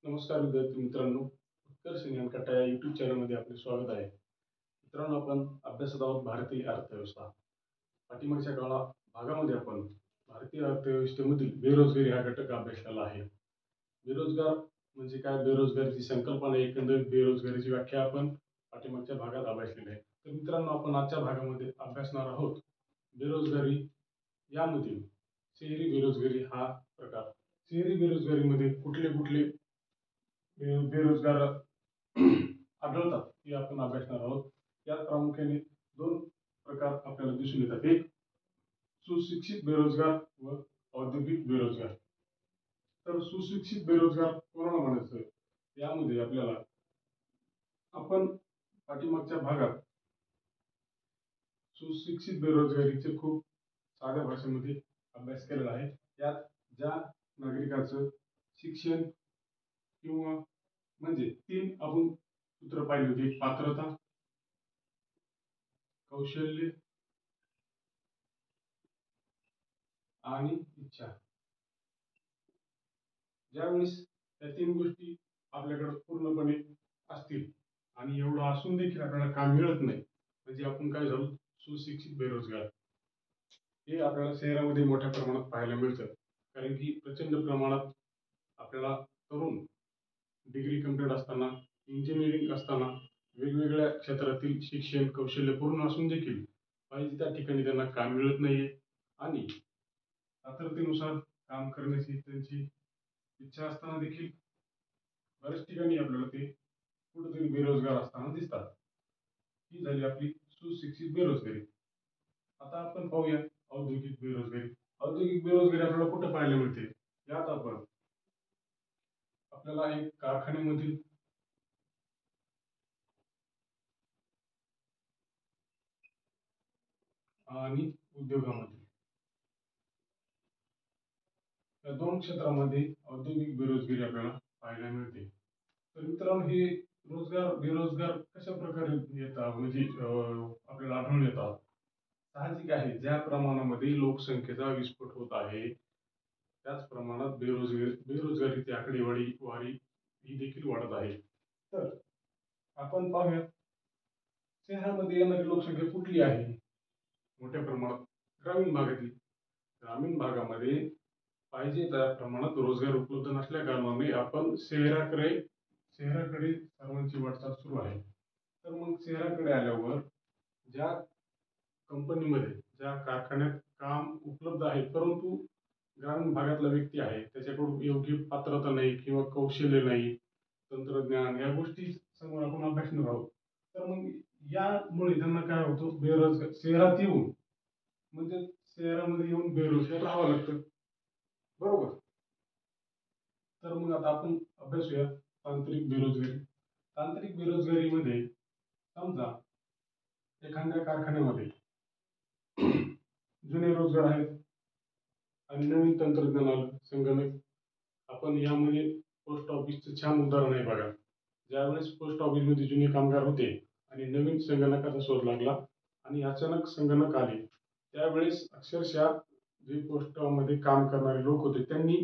नमस्कार विद्यार्थी मित्रांनो, उत्कर्ष ज्ञानकट्टा या यूट्यूब चॅनलमध्ये आपले स्वागत आहे. मित्रांनो, आपण अभ्यासत आहोत भारतीय अर्थव्यवस्था. पाठीमागच्या भागामध्ये आपण भारतीय अर्थव्यवस्थेमधील बेरोजगारी हा घटक अभ्यासलेला आहे. बेरोजगार म्हणजे काय, बेरोजगारीची संकल्पना, एकंदरीत बेरोजगारीची व्याख्या आपण पाठीमागच्या भागात अभ्यासलेली आहे. तर मित्रांनो, आपण आजच्या भागामध्ये अभ्यासणार आहोत बेरोजगारी, यामध्ये शहरी बेरोजगारी हा प्रकार. शहरी बेरोजगारीमध्ये कुठले कुठले बेरोजगार आढळतात हे आपण अभ्यासणार आहोत. यात प्रामुख्याने दोन प्रकार आपल्याला दिसून येतात. एक सुशिक्षित बेरोजगार व औद्योगिक बेरोजगार. तर सुशिक्षित बेरोजगार कोणाला म्हणायचं, यामध्ये आपल्याला आपण पाठीमागच्या भागात सुशिक्षित बेरोजगारीचे खूप साध्या भाषेमध्ये अभ्यास केलेला आहे. यात ज्या नागरिकाचं शिक्षण किंवा म्हणजे तीन आपण सूत्र पाहिली होती: पात्रता, कौशल्य आणि इच्छा. ज्यावेळेस या तीन गोष्टी आपल्याकडे पूर्णपणे असतील आणि एवढं असून देखील आपल्याला काम मिळत नाही, म्हणजे आपण काय झालो, सुशिक्षित बेरोजगार. हे आपल्याला शहरामध्ये मोठ्या प्रमाणात पाहायला मिळतं, कारण की प्रचंड प्रमाणात आपल्याला तरुण डिग्री कंप्लीट असताना, इंजिनिअरिंग असताना, वेगवेगळ्या क्षेत्रातील शिक्षण कौशल्य पूर्ण असून देखील पाहिजे त्या ठिकाणी त्यांना काम मिळत नाहीये आणि पात्रतेनुसार काम करण्याची त्यांची इच्छा असताना देखील बऱ्याच ठिकाणी आपल्याला ते कुठेतरी बेरोजगार असताना दिसतात. ही झाली आपली सुशिक्षित बेरोजगारी. आता आपण पाहूया औद्योगिक बेरोजगारी. औद्योगिक बेरोजगारी आपल्याला कुठे पाहायला मिळते? यात आपण आपल्याला एक कारखान्यामधील आणि उद्योगामध्ये, या दोन क्षेत्रामध्ये औद्योगिक बेरोजगारी आपल्याला पाहायला मिळते. तर मित्रांनो, हे बेरोजगार कशा प्रकारे येतात, म्हणजे आपल्याला आढळून येतात? साहजिक आहे, ज्या प्रमाणामध्ये लोकसंख्येचा विस्फोट होत आहे त्याच प्रमाणात बेरोजगारीची आकडेवारी ही देखील वाढत आहे. तर आपण पाहूया, शहरामध्ये येणारी लोकसंख्या कुठली आहे? मोठ्या प्रमाणात ग्रामीण भागातील. ग्रामीण भागामध्ये पाहिजे त्या प्रमाणात रोजगार उपलब्ध नसल्या कारणाने आपण शहराकडे सर्वांची वाटचाल सुरू आहे. तर मग शहराकडे आल्यावर ज्या कंपनीमध्ये, ज्या कारखान्यात काम उपलब्ध आहे, परंतु ग्रामीण भागातला व्यक्ती आहे त्याच्याकडून योग्य पात्रता नाही किंवा कौशल्य नाही, तंत्रज्ञान, या गोष्टी समोर आपण अभ्यासणार आहोत. तर मग यामुळे त्यांना काय होतं, बेरोजगार शहरात येऊन, म्हणजे शहरामध्ये येऊन बेरोजगार राहावं लागतं, बरोबर. तर मग आता आपण अभ्यासूया तांत्रिक बेरोजगारी. तांत्रिक बेरोजगारीमध्ये समजा एखाद्या कारखान्यामध्ये जुने रोजगार आहेत आणि नवीन तंत्रज्ञान आलं, संगणक. आपण यामध्ये पोस्ट ऑफिसचं छान उदाहरण आहे बघा. ज्यावेळेस पोस्ट ऑफिसमध्ये जुने कामगार होते आणि नवीन संगणकाचा शोध लागला आणि अचानक संगणक आले, त्यावेळेस अक्षरशः जे पोस्टमध्ये काम करणारे लोक होते त्यांनी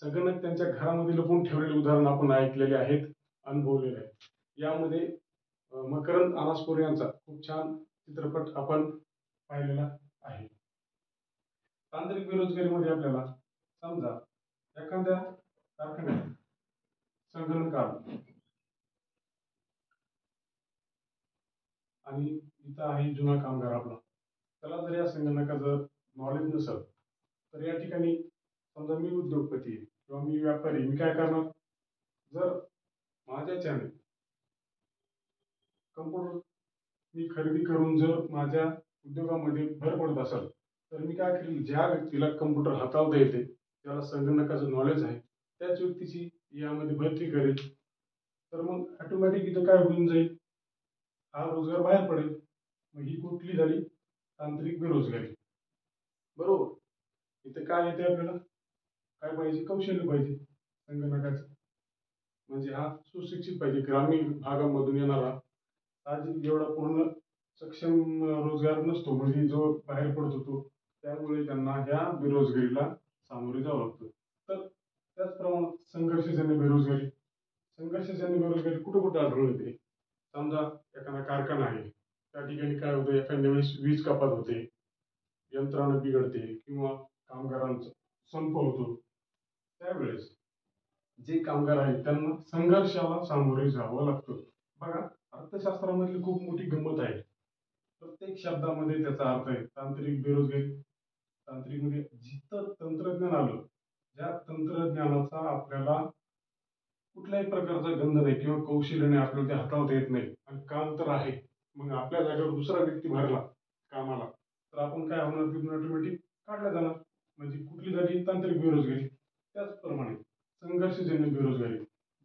संगणक त्यांच्या घरामध्ये लपवून ठेवलेले उदाहरण आपण ऐकलेले आहेत, अनुभवलेले आहेत. यामध्ये मकरंद अनासपुरे यांचा खूप छान चित्रपट आपण पाहिलेला आहे. तांत्रिक बेरोजगारीमध्ये आपल्याला समजा एखाद्या कारखान्यात संगणक आला आणि इथं आहे जुना कामगार आपला, त्याला जर या संगणकाचं नॉलेज नसेल तर या ठिकाणी समजा मी उद्योगपती किंवा मी व्यापारी, मी काय करणार? जर माझ्याच्याने कम्प्युटर मी खरेदी करून जर माझ्या उद्योगामध्ये भर पडत असेल तर मी काय करेल, ज्या व्यक्तीला कम्प्युटर हाताळता येते, त्याला संगणकाचं नॉलेज आहे, त्याच व्यक्तीची यामध्ये भरती करेल. तर मग ऑटोमॅटिक इथं काय होऊन जाईल, हा रोजगार बाहेर पडेल. मग ही कुठली झाली? तांत्रिक बेरोजगारी, बरोबर. इथे काय येते आपल्याला? काय पाहिजे? कौशल्य पाहिजे संगणकाचं, म्हणजे हा सुशिक्षित पाहिजे. ग्रामीण भागामधून येणारा साहजिक एवढा पूर्ण सक्षम रोजगार नसतो, म्हणजे जो बाहेर पडतो तो, त्यामुळे त्यांना ह्या बेरोजगारीला सामोरे जावं लागतं. तर त्याचप्रमाणे संघर्षजन्य बेरोजगारी. संघर्षजन्य बेरोजगारी कुठं कुठं आढळून येते? समजा एखादा कारखाना आहे, त्या ठिकाणी काय होतं, एखाद्या वेळेस वीज कपात होते, यंत्रणा बिघडते किंवा कामगारांचा संप होतो. त्यावेळेस जे कामगार आहेत त्यांना संघर्षाला सामोरे जावं लागतं. बघा, अर्थशास्त्रामधली खूप मोठी गंमत आहे. प्रत्येक शब्दामध्ये त्याचा अर्थ आहे. तांत्रिक बेरोजगारी, तांत्रिकमध्ये जिथं तंत्रज्ञान आलं, ज्या तंत्रज्ञानाचा आपल्याला कुठल्याही प्रकारचा गंध नाही किंवा कौशल्याने आपल्याला ते हाताळता येत नाही आणि काम तर आहे, मग आपल्या जागेवर दुसरा व्यक्ती भरला कामाला, तर आपण काय होणार, तिथून ऑटोमॅटिक काढला जाणार. म्हणजे कुठली झाली? तांत्रिक बेरोजगारी. त्याचप्रमाणे संघर्षजन्य बेरोजगारी,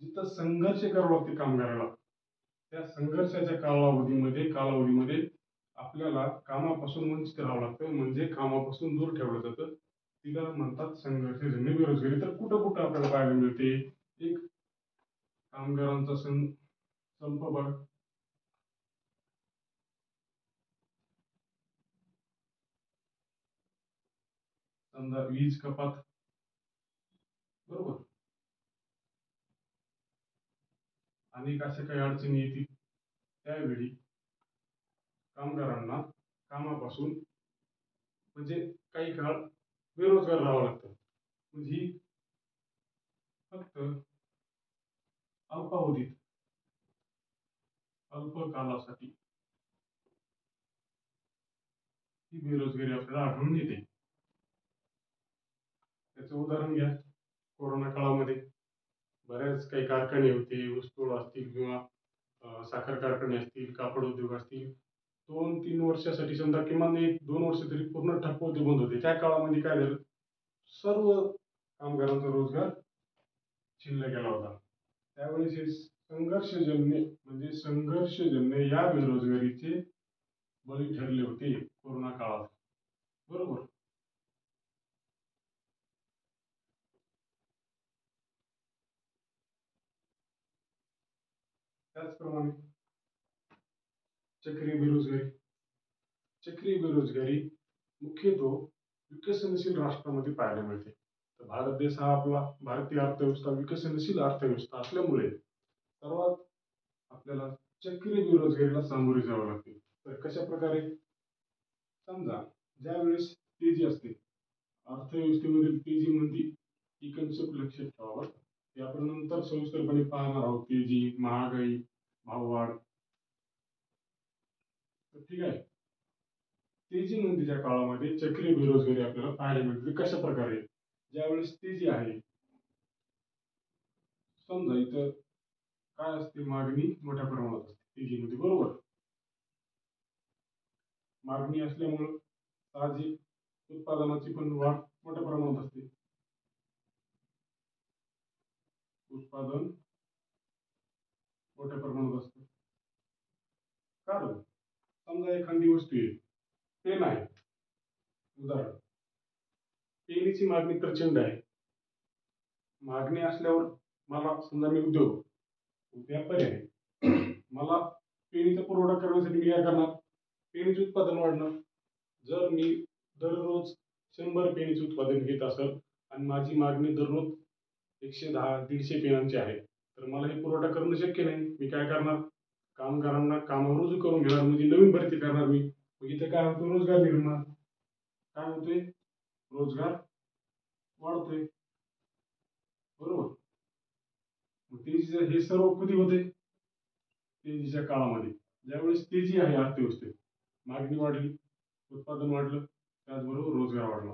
जिथं संघर्ष करावा लागते कामगाराला, त्या संघर्षाच्या कालावधीमध्ये आपल्याला कामापासून वंचित राहावं लागतं, म्हणजे कामापासून दूर ठेवलं जातं. तिला म्हणतात संघर्षजन्य बेरोजगारी. तर कुठं कुठं आपल्याला पाहायला मिळते? एक कामगारांचा संप बघ, समजा वीज कपात, बरोबर, अनेक अशा काही अडचणी येतील. त्यावेळी कामगारांना कामापासून म्हणजे काही काळ बेरोजगार राहावं लागतं. म्हणजे ही फक्त अल्पावधीत, अल्प कालासाठी ही बेरोजगारी आपल्याला आढळून येते. त्याचं उदाहरण घ्या, कोरोना काळामध्ये बऱ्याच काही कारखाने होते, ऊसतोड असतील किंवा साखर कारखाने असतील, कापड उद्योग असतील, 2-3 वर्षासाठी, समजा किमान 1-2 वर्ष तरी पूर्ण ठप्प होते, बंद होते. त्या काळामध्ये काय झालं? सर्व कामगारांचा रोजगार छिनला गेला होता. त्यावेळेस हे संघर्षजन्य या बेरोजगारीचे बळी ठरले होते कोरोना काळात, बरोबर. त्याचप्रमाणे चक्रीय बेरोजगारी, चक्रीय बेरोजगारी मुख्यतः विकसनशील राष्ट्रांमध्ये पाहायला मिळते. तर भारत देश हा आपला, भारतीय अर्थव्यवस्था विकसनशील अर्थव्यवस्था असल्यामुळे सर्वात आपल्याला चक्रीय बेरोजगारीला सामोरे जावं लागते. तर कशा प्रकारे? समजा ज्या वेळेस तेजी असते, अर्थव्यवस्थेमधील तेजी मंदी, ही कन्सेप्ट लक्षात ठेवावं. ते आपण नंतर सविस्तरपणे पाहणार आहोत. तेजी, महागाई, भाववाढ. तर ठीक आहे. तेजी मंदीच्या काळामध्ये चक्रीय बेरोजगारी आपल्याला पाहायला मिळते. कशा प्रकारे? ज्यावेळेस तेजी आहे, समजा इथं काय असते, मागणी मोठ्या प्रमाणात असते तेजीमध्ये, बरोबर. मागणी असल्यामुळं साहजिक उत्पादनाची पण वाढ मोठ्या प्रमाणात असते. उत्पादन मोठ्या प्रमाणात असतं. कारण समजा एखादी वस्तू आहे, पेन आहे, उदाहरण, पेनीची मागणी प्रचंड आहे. मागणी असल्यावर मला, समजा मी उद्योग व्यापारी आहे, मला पेनीचा पुरवठा करण्यासाठी मी काय करणार? पेनीचे उत्पादन वाढणार. जर मी दररोज 100 पेनीचे उत्पादन घेत असेल आणि माझी मागणी दररोज 110-150 पेनांची आहे, तर मला हे पुरवठा करणं शक्य नाही. मी काय करणार? कामगारांना कामावर रुजू करून घेणार, म्हणजे नवीन भरती करणार मी. मग इथे काय होतं? रोजगार निर्माण. काय होतोय? रोजगार वाढतोय, बरोबर. मग तेजीचं हे सर्व कधी होते? तेजीच्या काळामध्ये. ज्यावेळेस तेजी आहे अर्थव्यवस्थेत, मागणी वाढली, उत्पादन वाढलं, त्याचबरोबर रोजगार वाढला.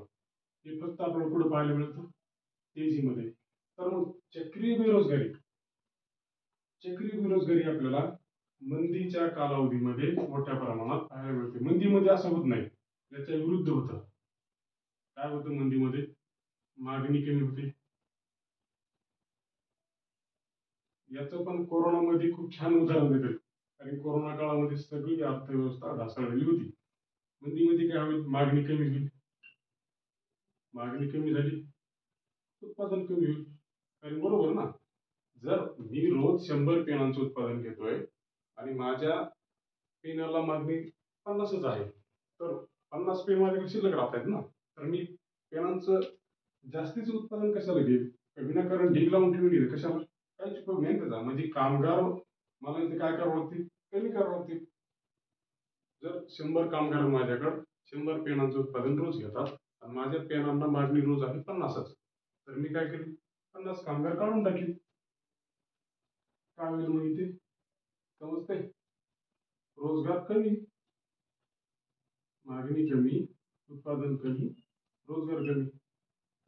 हे फक्त आपल्याला कुठं पाहायला मिळतं? तेजीमध्ये. तर मग चक्रीय बेरोजगारी, चक्रीय बेरोजगारी आपल्याला मंदीच्या कालावधीमध्ये मोठ्या प्रमाणात पाहायला मिळते. मंदीमध्ये असं होत नाही, याच्या विरुद्ध होतं. काय होतं मंदीमध्ये? मागणी कमी होते. याचं पण कोरोनामध्ये खूप छान उदाहरण देतात. कारण कोरोना काळामध्ये सगळी अर्थव्यवस्था ढासळलेली होती. मंदीमध्ये काय होईल? मागणी कमी होईल. मागणी कमी झाली, उत्पादन कमी होईल. कारण बरोबर ना, जर मी रोज 100 पेनांचं उत्पादन घेतोय आणि माझ्या पेनाला मागणी 50च आहे, तर 50 पेन माझ्याकडे शिल्लक राहतात ना. तर मी पेनांचं जास्तीचं उत्पादन कशाला घेईल? विनाकारण ढीग लावून ठेवली कशाला? काहीच उपयोग नाही त्याचा. म्हणजे कामगार मला इथे काय करावं लागतील, कमी करावं लागतील. जर 100 कामगार माझ्याकडं 100 पेनांचं उत्पादन रोज घेतात आणि माझ्या पेनांना मागणी रोज आहे 50च, तर मी काय करेन, 50 कामगार काढून टाकीन. काय होईल मग इथे, समजतंय? रोजगार कमी, मागणी कमी, उत्पादन कमी, रोजगार कमी.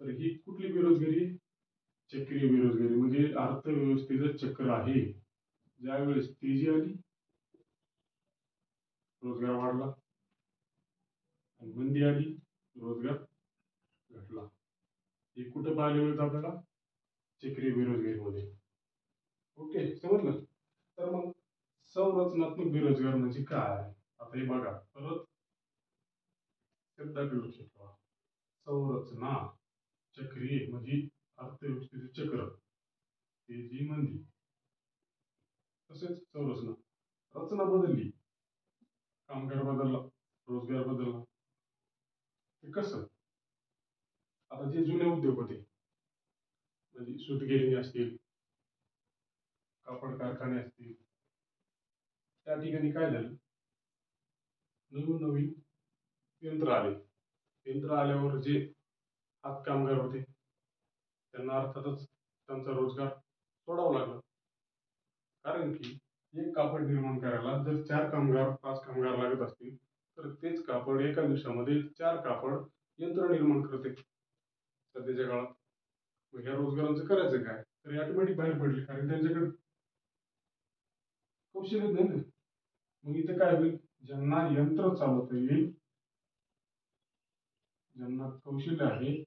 तर ही कुठली बेरोजगारी आहे? चक्रीय बेरोजगारी. म्हणजे अर्थव्यवस्थेचं चक्र आहे. ज्यावेळेस तेजी आली, रोजगार वाढला, आणि मंदी आली, रोजगार घटला. हे कुठं पाहायला मिळतं आपल्याला? चक्रीय बेरोजगारीमध्ये. ओके, समजलं? तर मग संरचनात्मक बेरोजगार म्हणजे काय? आता हे बघा, परत शब्दाकडे लक्ष ठेवा. संरचना चक्रीय म्हणजे अर्थव्यवस्थेचे चक्र, तेजी मंदी. तसेच संरचना, रचना बदलली, कामगार बदलला, रोजगार बदलला. हे कसं? आता जे जुने उद्योग होते, म्हणजे सूतगिरणी असतील, कापड कारखाने असतील, त्या ठिकाणी काय झालं, नवीन नवीन यंत्र आले. यंत्र आल्यावर जे हात कामगार होते त्यांना अर्थातच त्यांचा रोजगार सोडावा लागला. कारण की एक कापड निर्माण करायला जर 4 कामगार 5 कामगार लागत असतील, तर तेच कापड एका दिवसामध्ये 4 कापड यंत्र निर्माण करते सध्याच्या काळात. मग ह्या रोजगारांचं करायचं काय? तर ऑटोमॅटिक बाहेर पडले, कारण त्यांच्याकडे कौशल्यच नाही ना. मग इथे काय होईल, ज्यांना यंत्र चालवता येईल, ज्यांना कौशल्य आहे,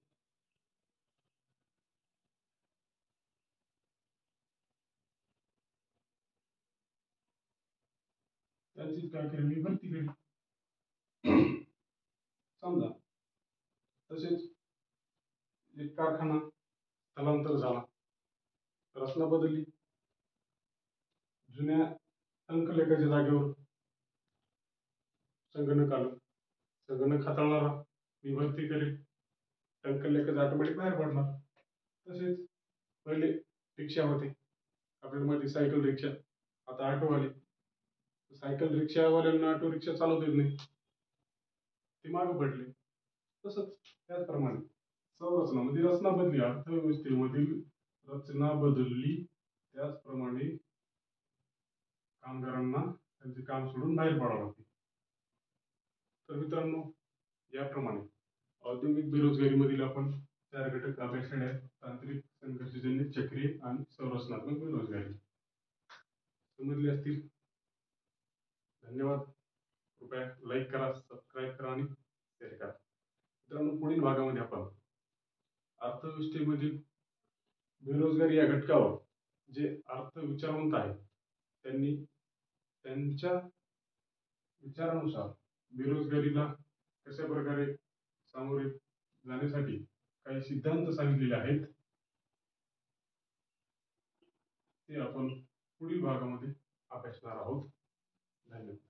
त्यांचीच काय करेल, मी भरती करेल. समजा तसेच एक कारखाना स्थलांतर झाला, रचना बदलली, जुन्या टंकलेखाच्या जागेवर संगणक आलं. संगणक हाताळणारा मी भरती करेल, टंकलेखच ऑटोमॅटिक बाहेर पडणार. तसेच पहिले रिक्षा होते, आपल्याला माहिती सायकल रिक्षा, आता ऑटो आले. सायकल रिक्षावाल्यांना ऑटो रिक्षा चालवता येत नाही, ते मागे पडले. तसंच त्याचप्रमाणे संरचना म्हणजे रचना बदलली, अर्थव्यवस्थेमधील रचना बदलली, त्याचप्रमाणे कामगारांना त्यांचे काम सोडून बाहेर पडावं लागते. तर मित्रांनो, याप्रमाणे औद्योगिक बेरोजगारीमधील आपण 4 घटक अभ्यासले आहेत: तांत्रिक, संघर्षजन्य, चक्रीय आणि संरचनात्मक बेरोजगारी. समजले असतील. धन्यवाद. कृपया लाईक करा, सबस्क्राईब करा आणि शेअर करा. मित्रांनो, पुढील भागामध्ये आपण अर्थव्यवस्थेमधील बेरोजगारी या घटकावर जे अर्थविचारवंत आहेत त्यांनी त्यांच्या विचारानुसार बेरोजगारीला कशा प्रकारे सामोरे जाण्यासाठी काही सिद्धांत सांगितलेले आहेत, ते आपण पुढील भागामध्ये अभ्यासणार आहोत. धन्यवाद.